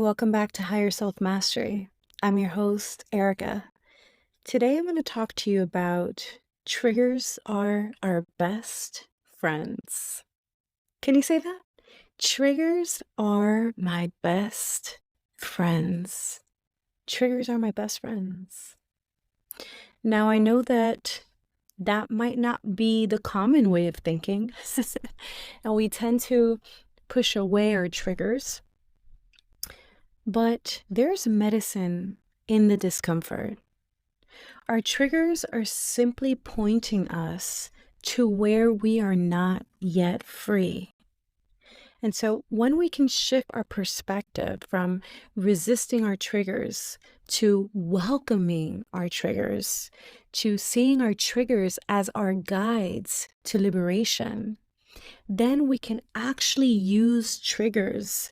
welcome back to Higher Self Mastery. I'm your host, Erika. Today I'm going to talk to you about triggers are our best friends. Can you say that? Triggers are my best friends. Triggers are my best friends. Now, I know that might not be the common way of thinking, and we tend to push away our triggers. But there's medicine in the discomfort. Our triggers are simply pointing us to where we are not yet free. And so when we can shift our perspective from resisting our triggers to welcoming our triggers, to seeing our triggers as our guides to liberation, then we can actually use triggers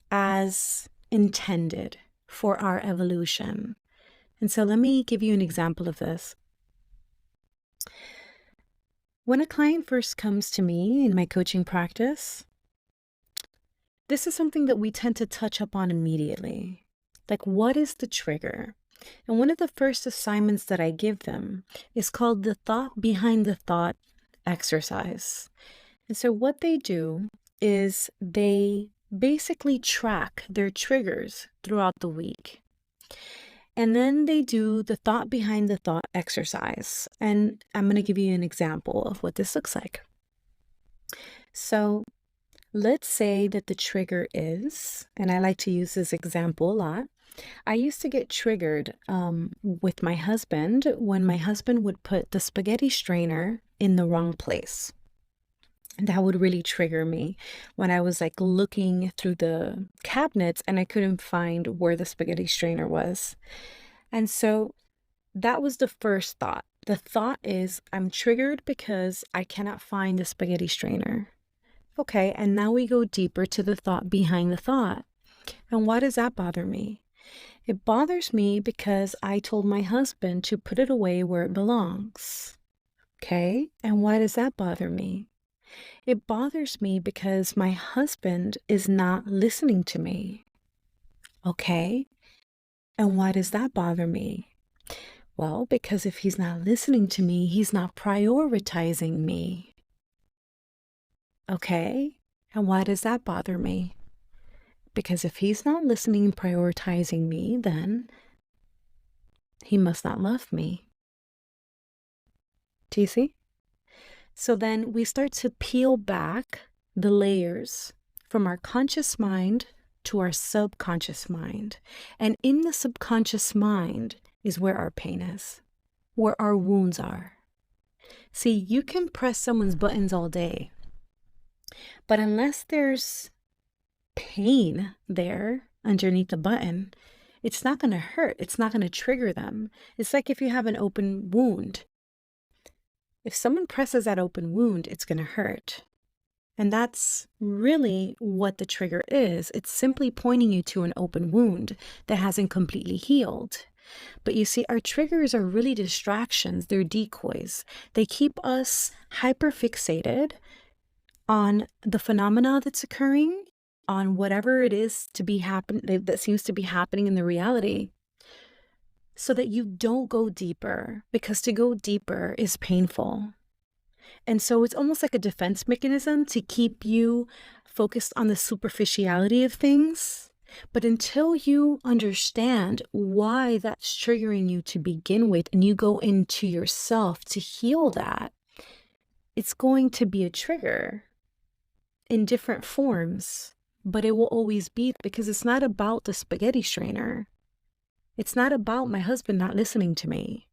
as intended for our evolution. And so let me give you an example of this. When a client first comes to me in my coaching practice, this is something that we tend to touch up on immediately. Like, what is the trigger? And one of the first assignments that I give them is called the thought behind the thought exercise. And so what they do is they basically track their triggers throughout the week. And then they do the thought behind the thought exercise. And I'm going to give you an example of what this looks like. So let's say that the trigger is, and I like to use this example a lot, I used to get triggered with my husband when my husband would put the spaghetti strainer in the wrong place. That would really trigger me when I was like looking through the cabinets and I couldn't find where the spaghetti strainer was. And so that was the first thought. The thought is, I'm triggered because I cannot find the spaghetti strainer. Okay, and now we go deeper to the thought behind the thought. And why does that bother me? It bothers me because I told my husband to put it away where it belongs. Okay, and why does that bother me? It bothers me because my husband is not listening to me. Okay, and why does that bother me? Well, because if he's not listening to me, he's not prioritizing me. Okay, and why does that bother me? Because if he's not listening and prioritizing me, then he must not love me. Do you see? So then we start to peel back the layers from our conscious mind to our subconscious mind. And in the subconscious mind is where our pain is, where our wounds are. See, you can press someone's buttons all day, but unless there's pain there underneath the button, it's not going to hurt. It's not going to trigger them. It's like if you have an open wound. If someone presses that open wound, it's going to hurt. And that's really what the trigger is. It's simply pointing you to an open wound that hasn't completely healed. But you see, our triggers are really distractions. They're decoys. They keep us hyperfixated on the phenomena that's occurring, on whatever it is that seems to be happening in the reality, so that you don't go deeper, because to go deeper is painful. And so it's almost like a defense mechanism to keep you focused on the superficiality of things. But until you understand why that's triggering you to begin with, and you go into yourself to heal that, it's going to be a trigger in different forms, but it will always be, because it's not about the spaghetti strainer. It's not about my husband not listening to me.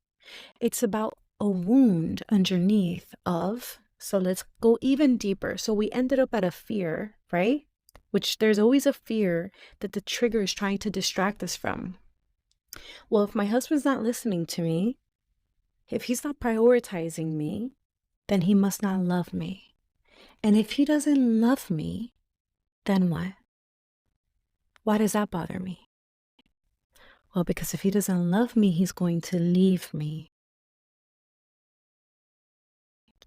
It's about a wound underneath of, so let's go even deeper. So we ended up at a fear, right? Which there's always a fear that the trigger is trying to distract us from. Well, if my husband's not listening to me, if he's not prioritizing me, then he must not love me. And if he doesn't love me, then what? Why does that bother me? Well, because if he doesn't love me, he's going to leave me.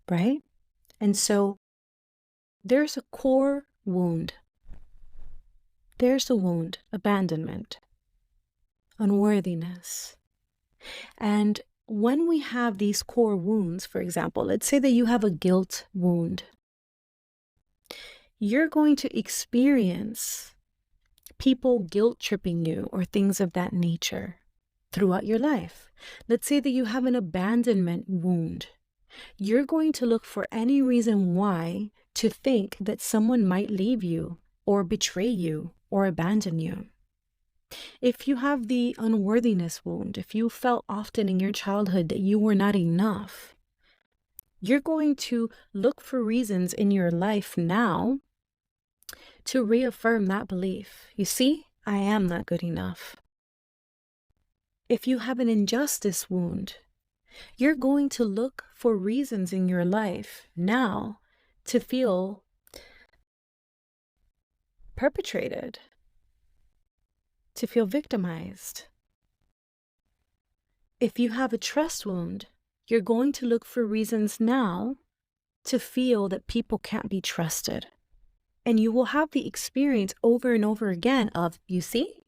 Right? And so there's a core wound There's the wound: abandonment, unworthiness. And when we have these core wounds, for example, let's say that you have a guilt wound, you're going to experience people guilt tripping you or things of that nature throughout your life. Let's say that you have an abandonment wound. You're going to look for any reason why to think that someone might leave you or betray you or abandon you. If you have the unworthiness wound, if you felt often in your childhood that you were not enough, you're going to look for reasons in your life now to reaffirm that belief. You see, I am not good enough. If you have an injustice wound, you're going to look for reasons in your life now to feel perpetrated, to feel victimized. If you have a trust wound, you're going to look for reasons now to feel that people can't be trusted. And you will have the experience over and over again of, you see,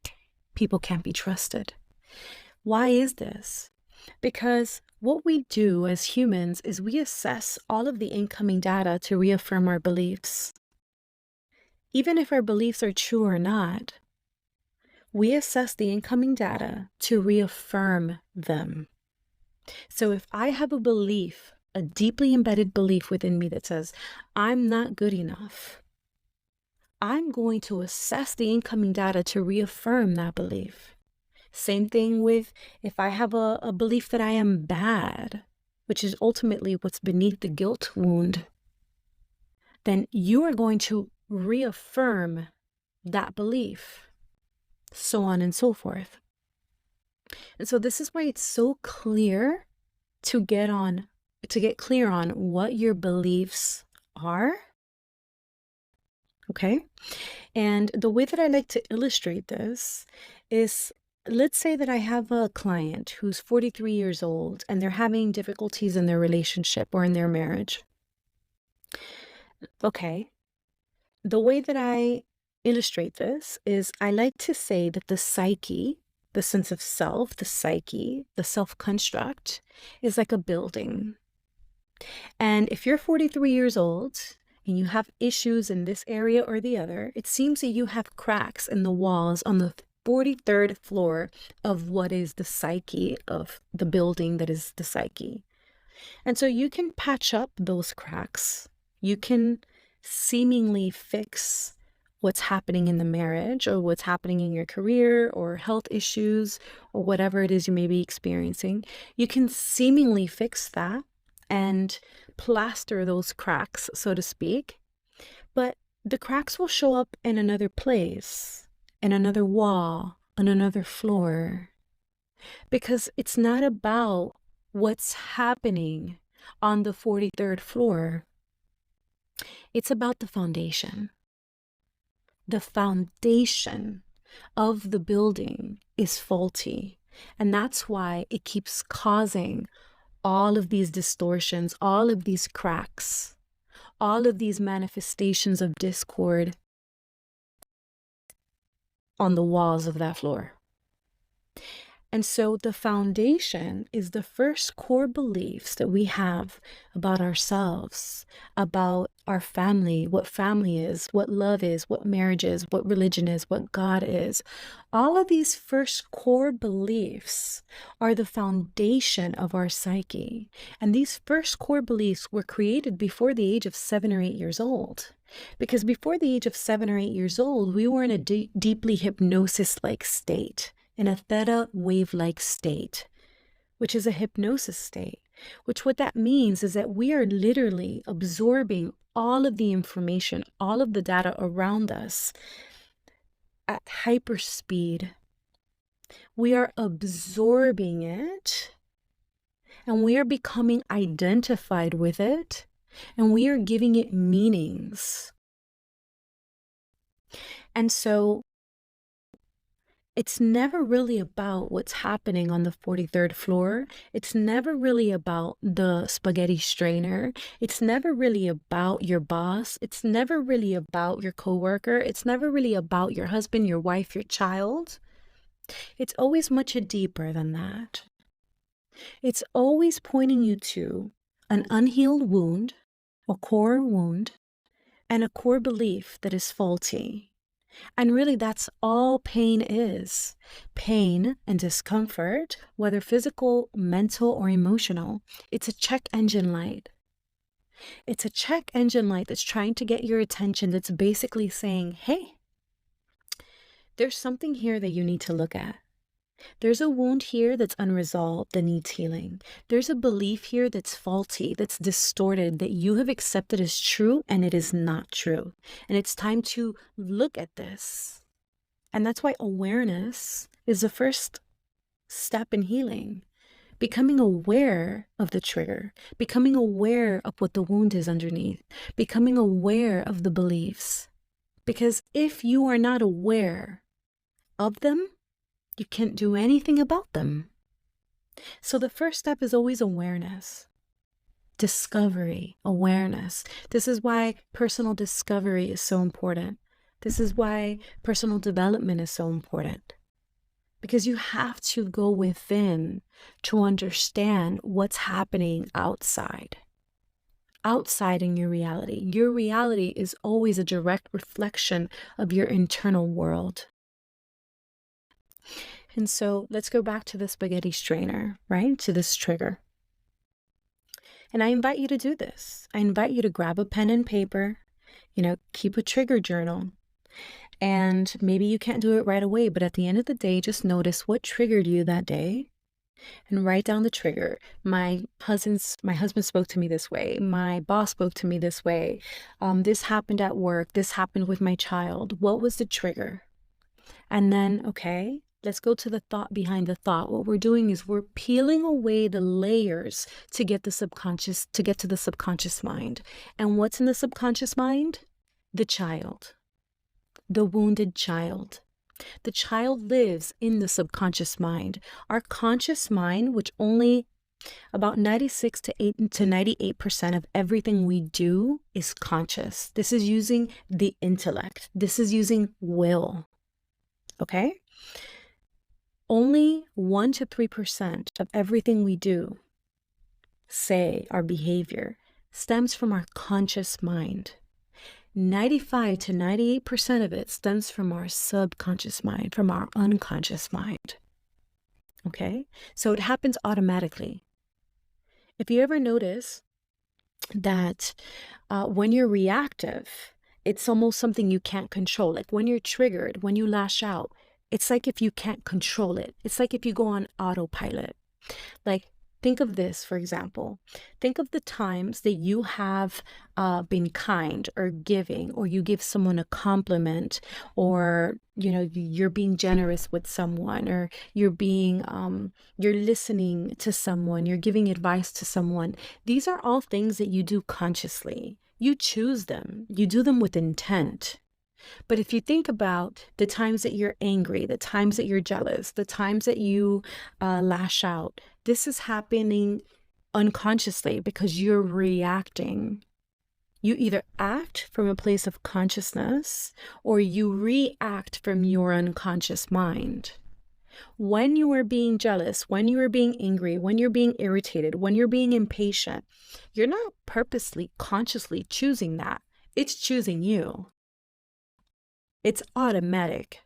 people can't be trusted. Why is this? Because what we do as humans is we assess all of the incoming data to reaffirm our beliefs. Even if our beliefs are true or not, we assess the incoming data to reaffirm them. So if I have a belief, a deeply embedded belief within me that says, I'm not good enough, I'm going to assess the incoming data to reaffirm that belief. Same thing with if I have a belief that I am bad, which is ultimately what's beneath the guilt wound, then you are going to reaffirm that belief, so on and so forth. And so this is why it's so clear to get clear on what your beliefs are. Okay? And the way that I like to illustrate this is, let's say that I have a client who's 43 years old and they're having difficulties in their relationship or in their marriage. Okay. The way that I illustrate this is I like to say that the psyche, the sense of self, the psyche, the self-construct is like a building. And if you're 43 years old and you have issues in this area or the other, it seems that you have cracks in the walls on the 43rd floor of what is the psyche of the building that is the psyche. And so you can patch up those cracks. You can seemingly fix what's happening in the marriage or what's happening in your career or health issues or whatever it is you may be experiencing. You can seemingly fix that and plaster those cracks, so to speak. But the cracks will show up in another place, in another wall, on another floor. Because it's not about what's happening on the 43rd floor. It's about the foundation. The foundation of the building is faulty. And that's why it keeps causing all of these distortions, all of these cracks, all of these manifestations of discord on the walls of that floor. And so the foundation is the first core beliefs that we have about ourselves, about our family, what family is, what love is, what marriage is, what religion is, what God is. All of these first core beliefs are the foundation of our psyche. And these first core beliefs were created before the age of 7 or 8 years old. Because before the age of 7 or 8 years old, we were in a deeply hypnosis-like state, in a theta wave-like state, which is a hypnosis state, which what that means is that we are literally absorbing all of the information, all of the data around us at hyperspeed. We are absorbing it and we are becoming identified with it and we are giving it meanings. And so It's never really about what's happening on the 43rd floor. It's never really about the spaghetti strainer. It's never really about your boss. It's never really about your coworker. It's never really about your husband, your wife, your child. It's always much deeper than that. It's always pointing you to an unhealed wound, a core wound, and a core belief that is faulty. And really, that's all pain is. Pain and discomfort, whether physical, mental, or emotional, it's a check engine light. It's a check engine light that's trying to get your attention, that's basically saying, hey, there's something here that you need to look at. There's a wound here that's unresolved that needs healing. There's a belief here that's faulty, that's distorted, that you have accepted as true and it is not true. And it's time to look at this. And that's why awareness is the first step in healing. Becoming aware of the trigger, becoming aware of what the wound is underneath, becoming aware of the beliefs. Because if you are not aware of them, you can't do anything about them. So the first step is always awareness. Discovery, awareness. This is why personal discovery is so important. This is why personal development is so important. Because you have to go within to understand what's happening outside. Outside in your reality. Your reality is always a direct reflection of your internal world. And so let's go back to the spaghetti strainer, right? To this trigger. And I invite you to do this. I invite you to grab a pen and paper, keep a trigger journal. And maybe you can't do it right away, but at the end of the day, just notice what triggered you that day and write down the trigger. My husband spoke to me this way. My boss spoke to me this way. This happened at work. This happened with my child. What was the trigger? And then, okay, let's go to the thought behind the thought. What we're doing is we're peeling away the layers to get to the subconscious mind. And what's in the subconscious mind? The child. The wounded child. The child lives in the subconscious mind. Our conscious mind, which only about 96 to 98% of everything we do is conscious. This is using the intellect. This is using will. Okay? Only 1 to 3% of everything we do, say, our behavior, stems from our conscious mind. 95 to 98% of it stems from our subconscious mind, from our unconscious mind. Okay? So it happens automatically. If you ever notice that when you're reactive, it's almost something you can't control. Like when you're triggered, when you lash out, it's like if you can't control it. It's like if you go on autopilot. Like, think of this, for example. Think of the times that you have been kind or giving, or you give someone a compliment, or, you're being generous with someone, or you're listening to someone, you're giving advice to someone. These are all things that you do consciously. You choose them. You do them with intent. But if you think about the times that you're angry, the times that you're jealous, the times that you lash out, this is happening unconsciously because you're reacting. You either act from a place of consciousness or you react from your unconscious mind. When you are being jealous, when you are being angry, when you're being irritated, when you're being impatient, you're not purposely, consciously choosing that. It's choosing you. It's automatic.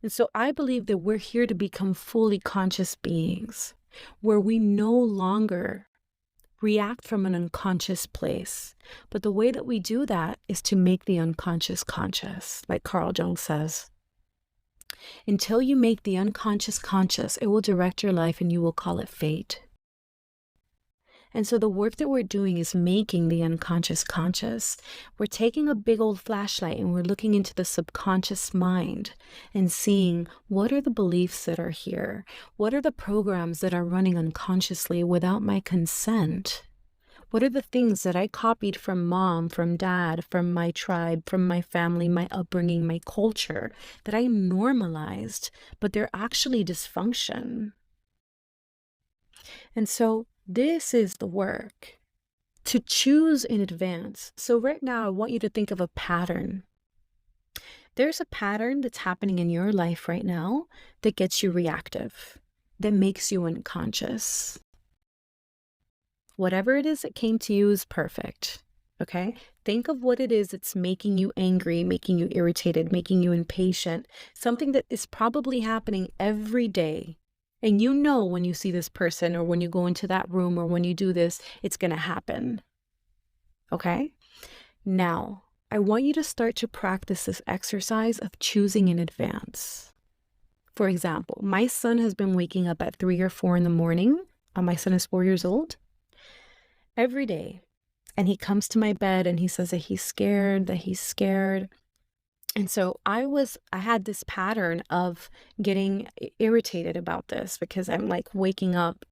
And so I believe that we're here to become fully conscious beings, where we no longer react from an unconscious place. But the way that we do that is to make the unconscious conscious, like Carl Jung says. Until you make the unconscious conscious, it will direct your life and you will call it fate. And so the work that we're doing is making the unconscious conscious. We're taking a big old flashlight and we're looking into the subconscious mind and seeing what are the beliefs that are here? What are the programs that are running unconsciously without my consent? What are the things that I copied from mom, from dad, from my tribe, from my family, my upbringing, my culture that I normalized, but they're actually dysfunction? And so this is the work to choose in advance. So right now, I want you to think of a pattern. There's a pattern that's happening in your life right now that gets you reactive, that makes you unconscious. Whatever it is that came to you is perfect. Okay? Think of what it is that's making you angry, making you irritated, making you impatient, something that is probably happening every day. And you know when you see this person or when you go into that room or when you do this, it's going to happen. Okay? Now, I want you to start to practice this exercise of choosing in advance. For example, my son has been waking up at 3 or 4 in the morning. My son is 4 years old. Every day. And he comes to my bed and he says that he's scared, And so I had this pattern of getting irritated about this because I'm like waking up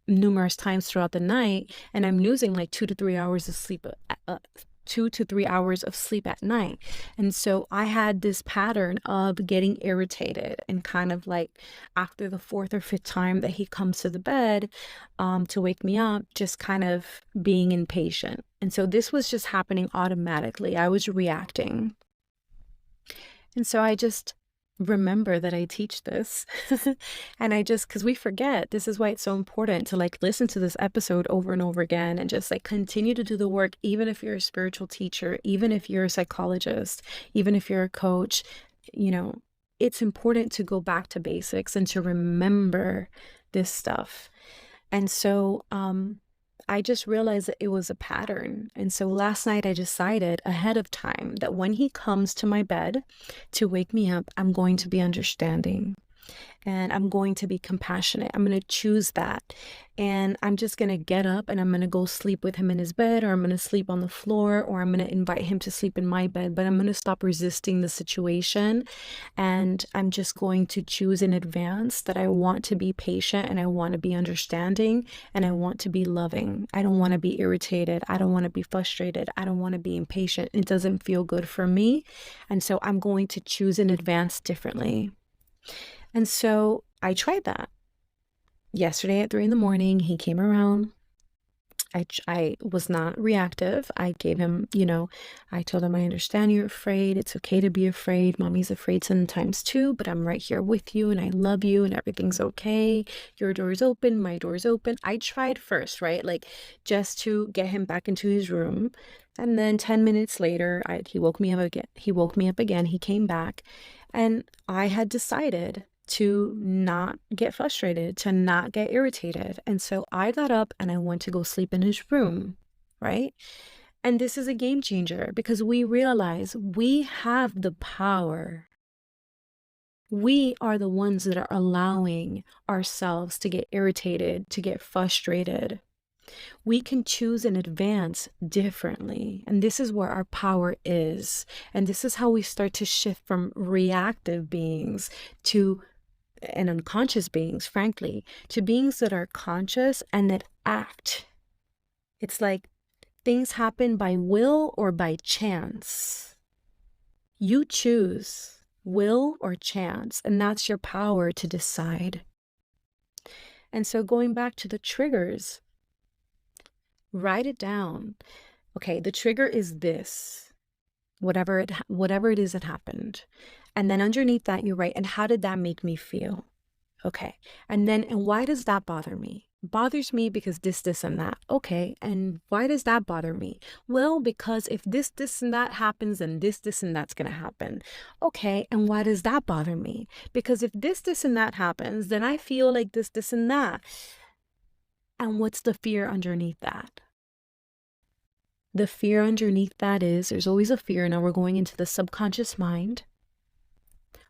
numerous times throughout the night and I'm losing like 2 to 3 hours of sleep 2 to 3 hours of sleep at night. And so I had this pattern of getting irritated and kind of like after the 4th or 5th time that he comes to the bed to wake me up, just kind of being impatient. And so this was just happening automatically. I was reacting. And so I just remember that I teach this and because we forget, this is why it's so important to like listen to this episode over and over again and just like continue to do the work, even if you're a spiritual teacher, even if you're a psychologist, even if you're a coach, it's important to go back to basics and to remember this stuff. And so I just realized that it was a pattern. And so last night I decided ahead of time that when he comes to my bed to wake me up, I'm going to be understanding and I'm going to be compassionate. I'm going to choose that. And I'm just going to get up and I'm going to go sleep with him in his bed, or I'm going to sleep on the floor, or I'm going to invite him to sleep in my bed. But I'm going to stop resisting the situation. And I'm just going to choose in advance that I want to be patient and I want to be understanding and I want to be loving. I don't want to be irritated. I don't want to be frustrated. I don't want to be impatient. It doesn't feel good for me. And so I'm going to choose in advance differently. And so I tried that. Yesterday at 3 in the morning, he came around. I was not reactive. I gave him, I told him, I understand you're afraid. It's okay to be afraid. Mommy's afraid sometimes too, but I'm right here with you and I love you and everything's okay. Your door is open. My door is open. I tried first, right? Like just to get him back into his room. And then 10 minutes later, he woke me up again. He came back and I had decided to not get frustrated, to not get irritated. And so I got up and I went to go sleep in his room, right? And this is a game changer because we realize we have the power. We are the ones that are allowing ourselves to get irritated, to get frustrated. We can choose in advance differently. And this is where our power is. And this is how we start to shift from reactive beings and unconscious beings, frankly, to beings that are conscious and that act. It's like things happen by will or by chance. You choose will or chance, and that's your power to decide. And so going back to the triggers, write it down. Okay, the trigger is this, whatever it is that happened. And then underneath that, you write, and how did that make me feel? Okay. And why does that bother me? It bothers me because this, and that. Okay. And why does that bother me? Well, because if this, and that happens, then this, and that's going to happen. Okay. And why does that bother me? Because if this, and that happens, then I feel like this, and that. And what's the fear underneath that? The fear underneath that is, there's always a fear. Now we're going into the subconscious mind,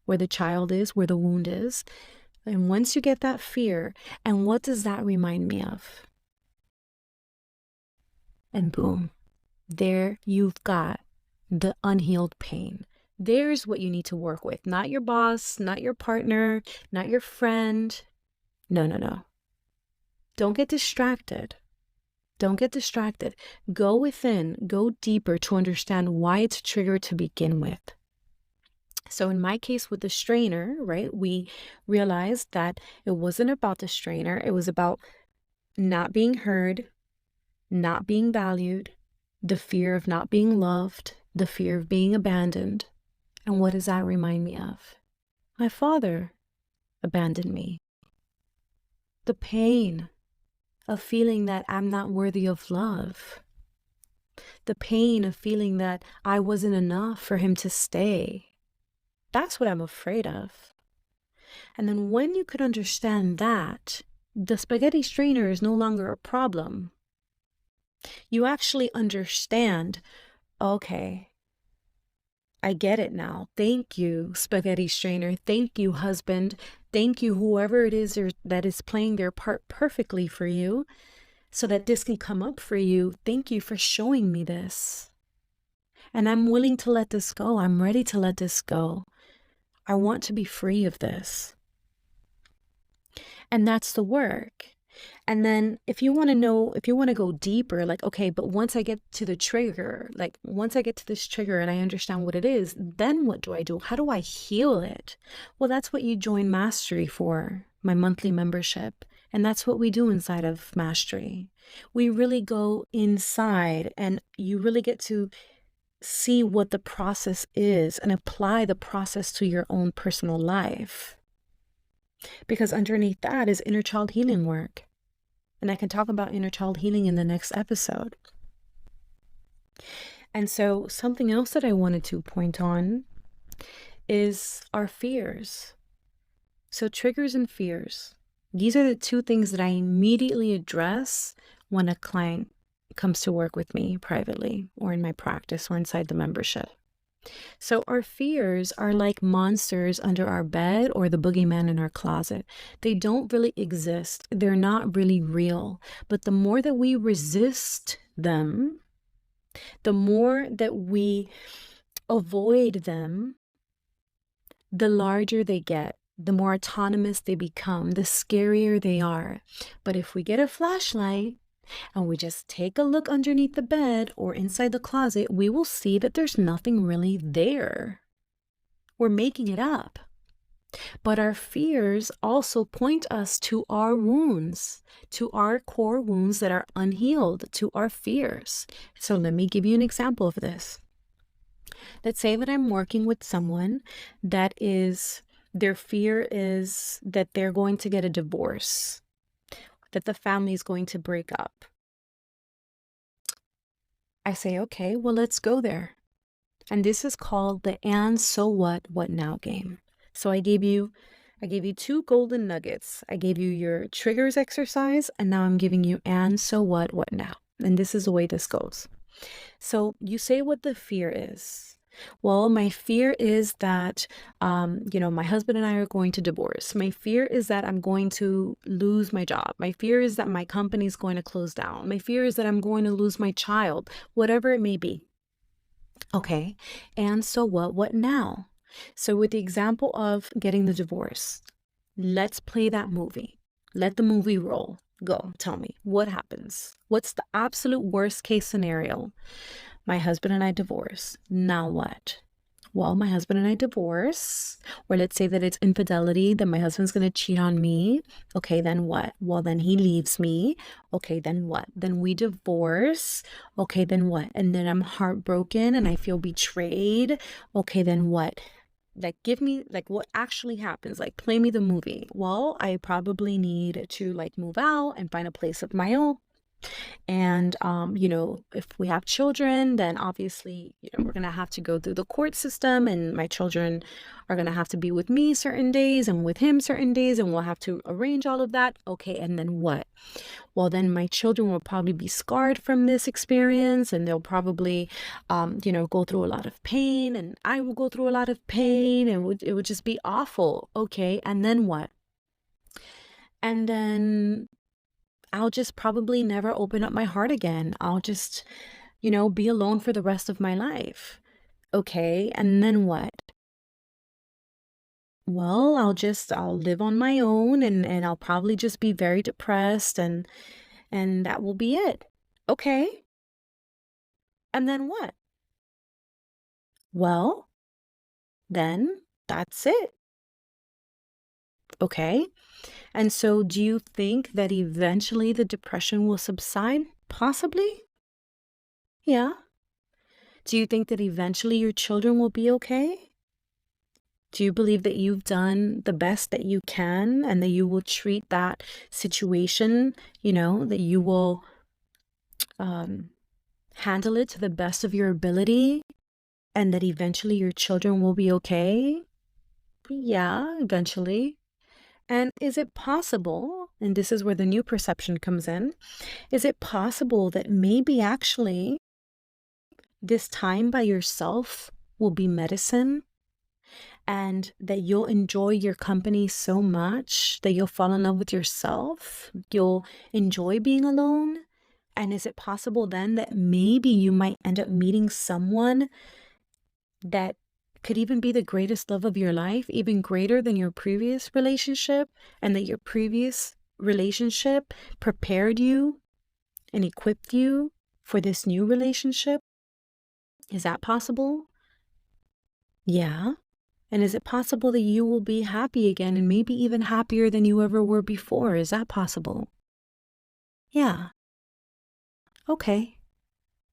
where the child is, where the wound is. And once you get that fear, and what does that remind me of? And boom, there you've got the unhealed pain. There's what you need to work with. Not your boss, not your partner, not your friend. No. Don't get distracted. Don't get distracted. Go within, go deeper to understand why it's triggered to begin with. So in my case with the strainer, right, we realized that it wasn't about the strainer. It was about not being heard, not being valued, the fear of not being loved, the fear of being abandoned. And what does that remind me of? My father abandoned me. The pain of feeling that I'm not worthy of love. The pain of feeling that I wasn't enough for him to stay. That's what I'm afraid of. And then when you could understand that, the spaghetti strainer is no longer a problem. You actually understand, okay, I get it now. Thank you, spaghetti strainer. Thank you, husband. Thank you, whoever it is that is playing their part perfectly for you so that this can come up for you. Thank you for showing me this. And I'm willing to let this go. I'm ready to let this go. I want to be free of this. And that's the work. And then if you want to know, if you want to go deeper, like, okay, but once I get to the trigger, like once I get to this trigger and I understand what it is, then what do I do? How do I heal it? Well, that's what you join Mastery for, my monthly membership. And that's what we do inside of Mastery. We really go inside and you really get to see what the process is and apply the process to your own personal life. Because underneath that is inner child healing work. And I can talk about inner child healing in the next episode. And so something else that I wanted to point on is our fears. So triggers and fears. These are the two things that I immediately address when a client comes to work with me privately or in my practice or inside the membership. So our fears are like monsters under our bed or the boogeyman in our closet. They don't really exist. They're not really real. But the more that we resist them, the more that we avoid them, the larger they get, the more autonomous they become, the scarier they are. But if we get a flashlight, and we just take a look underneath the bed or inside the closet, we will see that there's nothing really there. We're making it up. But our fears also point us to our wounds, to our core wounds that are unhealed, to our fears. So let me give you an example of this. Let's say that I'm working with someone that their fear is that they're going to get a divorce, that the family is going to break up. I say, okay, well, let's go there. And this is called the and so what now game. So I gave you 2 golden nuggets. I gave you your triggers exercise, and now I'm giving you and so what now. And this is the way this goes. So you say what the fear is. Well, my fear is that, my husband and I are going to divorce. My fear is that I'm going to lose my job. My fear is that my company is going to close down. My fear is that I'm going to lose my child, whatever it may be. Okay. And so what now? So with the example of getting the divorce, let's play that movie. Let the movie roll. Go. Tell me what happens. What's the absolute worst case scenario? My husband and I divorce. Now what? Well, my husband and I divorce, or let's say that it's infidelity, that my husband's going to cheat on me. Okay, then what? Well, then he leaves me. Okay, then what? Then we divorce. Okay, then what? And then I'm heartbroken and I feel betrayed. Okay, then what? Like, give me, like, what actually happens? Like, play me the movie. Well, I probably need to, like, move out and find a place of my own. And, if we have children, then obviously, we're going to have to go through the court system, and my children are going to have to be with me certain days and with him certain days, and we'll have to arrange all of that. Okay. And then what? Well, then my children will probably be scarred from this experience, and they'll probably, go through a lot of pain, and I will go through a lot of pain, and it would just be awful. Okay. And then what? And then I'll just probably never open up my heart again. I'll just, be alone for the rest of my life. Okay, and then what? Well, I'll live on my own, and I'll probably just be very depressed, and that will be it. Okay. And then what? Well, then that's it. Okay. And so do you think that eventually the depression will subside? Possibly. Yeah. Do you think that eventually your children will be okay? Do you believe that you've done the best that you can and that you will treat that situation, that you will um, handle it to the best of your ability and that eventually your children will be okay? Yeah, eventually. And is it possible, and this is where the new perception comes in, is it possible that maybe actually this time by yourself will be medicine and that you'll enjoy your company so much that you'll fall in love with yourself? You'll enjoy being alone? And is it possible then that maybe you might end up meeting someone that could even be the greatest love of your life, even greater than your previous relationship, and that your previous relationship prepared you and equipped you for this new relationship? Is that possible? Yeah. And is it possible that you will be happy again and maybe even happier than you ever were before? Is that possible? Yeah. Okay.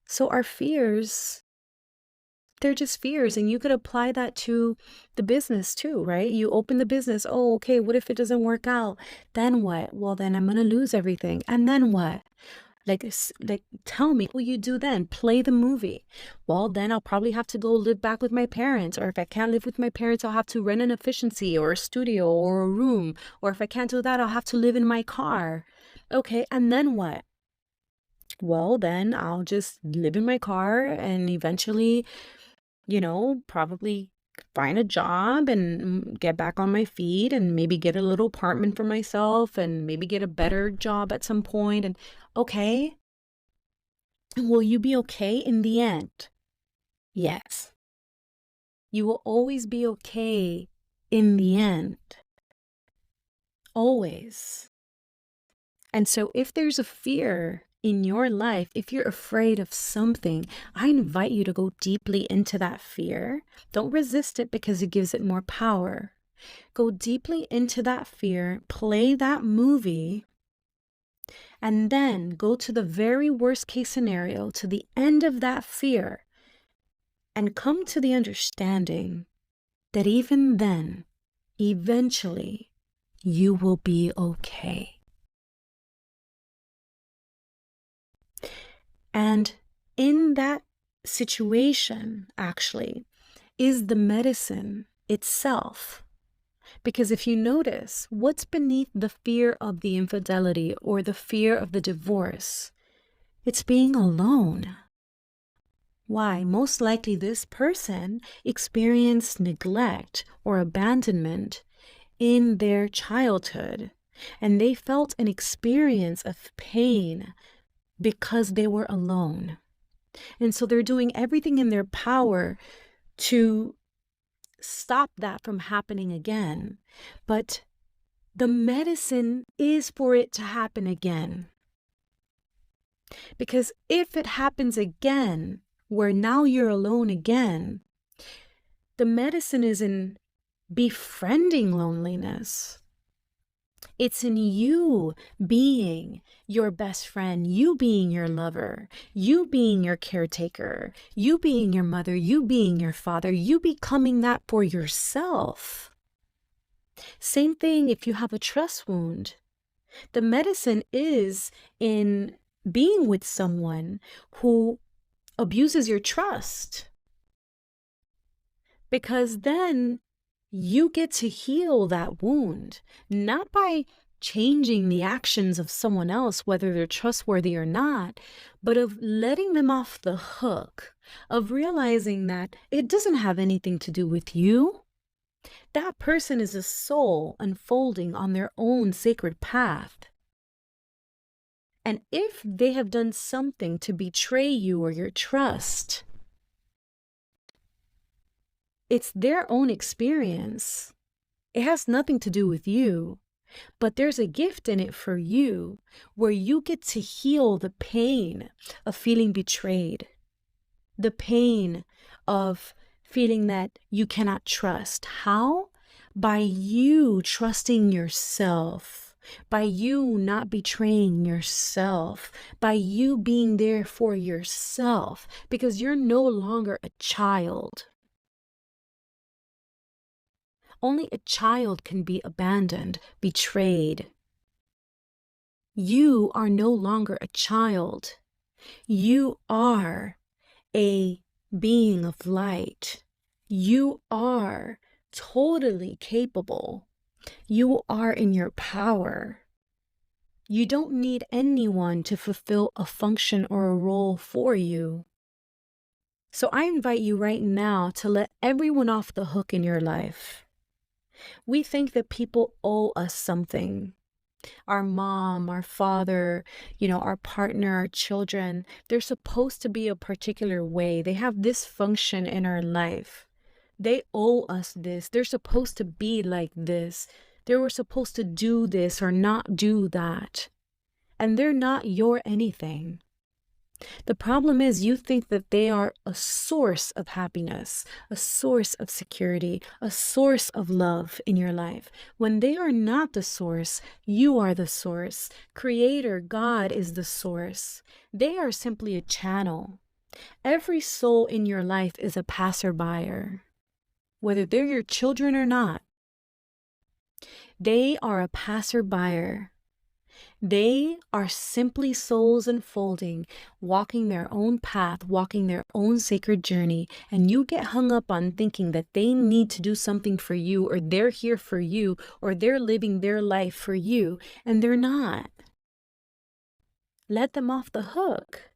So our fears, they're just fears, and you could apply that to the business too, right? You open the business. Oh, okay, what if it doesn't work out? Then what? Well, then I'm going to lose everything. And then what? Like, tell me, what will you do then? Play the movie. Well, then I'll probably have to go live back with my parents. Or if I can't live with my parents, I'll have to rent an efficiency or a studio or a room. Or if I can't do that, I'll have to live in my car. Okay, and then what? Well, then I'll just live in my car and eventually, probably find a job and get back on my feet and maybe get a little apartment for myself and maybe get a better job at some point. And okay, will you be okay in the end? Yes. You will always be okay in the end. Always. And so if there's a fear in your life, if you're afraid of something, I invite you to go deeply into that fear. Don't resist it because it gives it more power. Go deeply into that fear, play that movie, and then go to the very worst case scenario, to the end of that fear, and come to the understanding that even then, eventually, you will be okay. And in that situation, actually, is the medicine itself. Because if you notice, what's beneath the fear of the infidelity or the fear of the divorce? It's being alone. Why? Most likely this person experienced neglect or abandonment in their childhood, and they felt an experience of pain because they were alone. And so they're doing everything in their power to stop that from happening again. But the medicine is for it to happen again. Because if it happens again, where now you're alone again, the medicine is in befriending loneliness. It's in you being your best friend, you being your lover, you being your caretaker, you being your mother, you being your father, you becoming that for yourself. Same thing if you have a trust wound. The medicine is in being with someone who abuses your trust. Because then you get to heal that wound, not by changing the actions of someone else, whether they're trustworthy or not, but of letting them off the hook, of realizing that it doesn't have anything to do with you. That person is a soul unfolding on their own sacred path. And if they have done something to betray you or your trust, it's their own experience. It has nothing to do with you. But there's a gift in it for you where you get to heal the pain of feeling betrayed, the pain of feeling that you cannot trust. How? By you trusting yourself, by you not betraying yourself, by you being there for yourself, because you're no longer a child. Only a child can be abandoned, betrayed. You are no longer a child. You are a being of light. You are totally capable. You are in your power. You don't need anyone to fulfill a function or a role for you. So I invite you right now to let everyone off the hook in your life. We think that people owe us something. Our mom, our father, our partner, our children, they're supposed to be a particular way. They have this function in our life. They owe us this. They're supposed to be like this. They were supposed to do this or not do that. And they're not your anything. The problem is you think that they are a source of happiness, a source of security, a source of love in your life. When they are not the source, you are the source. Creator, God is the source. They are simply a channel. Every soul in your life is a passerby, whether they're your children or not. They are a passerby. They are simply souls unfolding, walking their own path, walking their own sacred journey, and you get hung up on thinking that they need to do something for you, or they're here for you, or they're living their life for you, and they're not. Let them off the hook.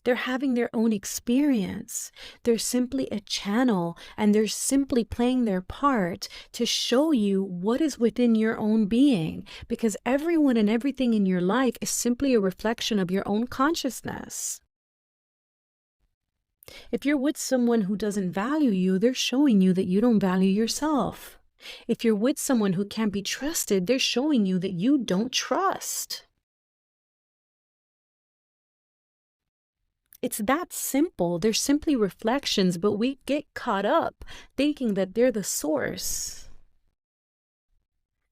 They're having their own experience. They're simply a channel, and they're simply playing their part to show you what is within your own being, because everyone and everything in your life is simply a reflection of your own consciousness. If you're with someone who doesn't value you, they're showing you that you don't value yourself. If you're with someone who can't be trusted, they're showing you that you don't trust. It's that simple. They're simply reflections, but we get caught up thinking that they're the source.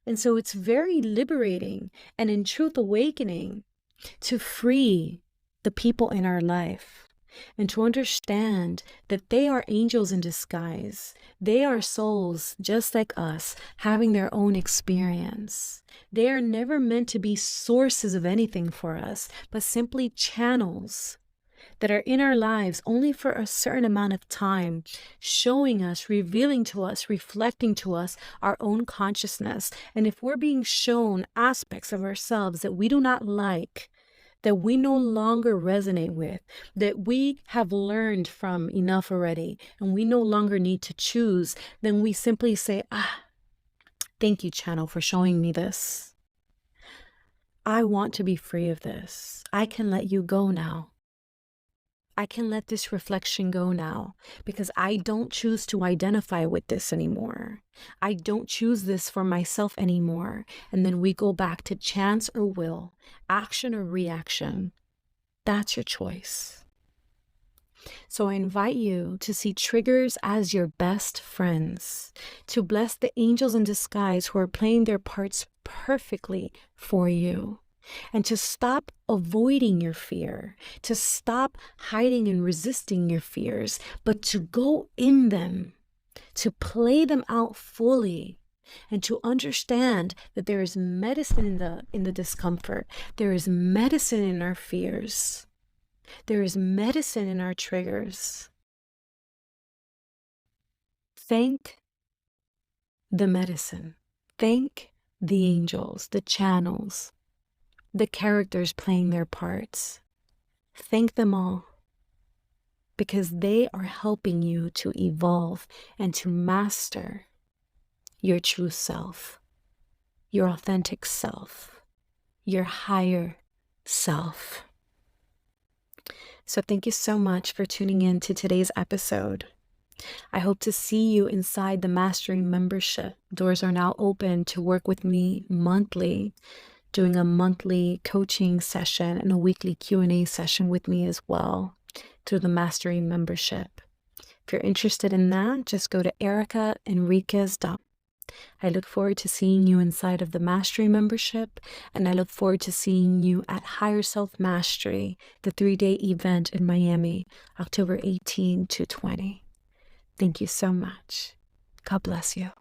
And so it's very liberating and in truth awakening to free the people in our life and to understand that they are angels in disguise. They are souls just like us, having their own experience. They are never meant to be sources of anything for us, but simply channels that are in our lives only for a certain amount of time, showing us, revealing to us, reflecting to us our own consciousness. And if we're being shown aspects of ourselves that we do not like, that we no longer resonate with, that we have learned from enough already, and we no longer need to choose, then we simply say, thank you, channel, for showing me this. I want to be free of this. I can let you go now. I can let this reflection go now because I don't choose to identify with this anymore. I don't choose this for myself anymore. And then we go back to chance or will, action or reaction. That's your choice. So I invite you to see triggers as your best friends, to bless the angels in disguise who are playing their parts perfectly for you. And to stop avoiding your fear, to stop hiding and resisting your fears, but to go in them, to play them out fully, and to understand that there is medicine in the discomfort. There is medicine in our fears. There is medicine in our triggers. Thank the medicine. Thank the angels, the channels, the characters playing their parts. Thank them all, because they are helping you to evolve and to master your true self, your authentic self, your higher self. So thank you so much for tuning in to today's episode. I hope to see you inside the Mastery membership. Doors are now open to work with me monthly, doing a monthly coaching session and a weekly Q&A session with me as well through the Mastery membership. If you're interested in that, just go to erikaenriquez.com. I look forward to seeing you inside of the Mastery membership, and I look forward to seeing you at Higher Self Mastery, the 3-day event in Miami, October 18 to 20. Thank you so much. God bless you.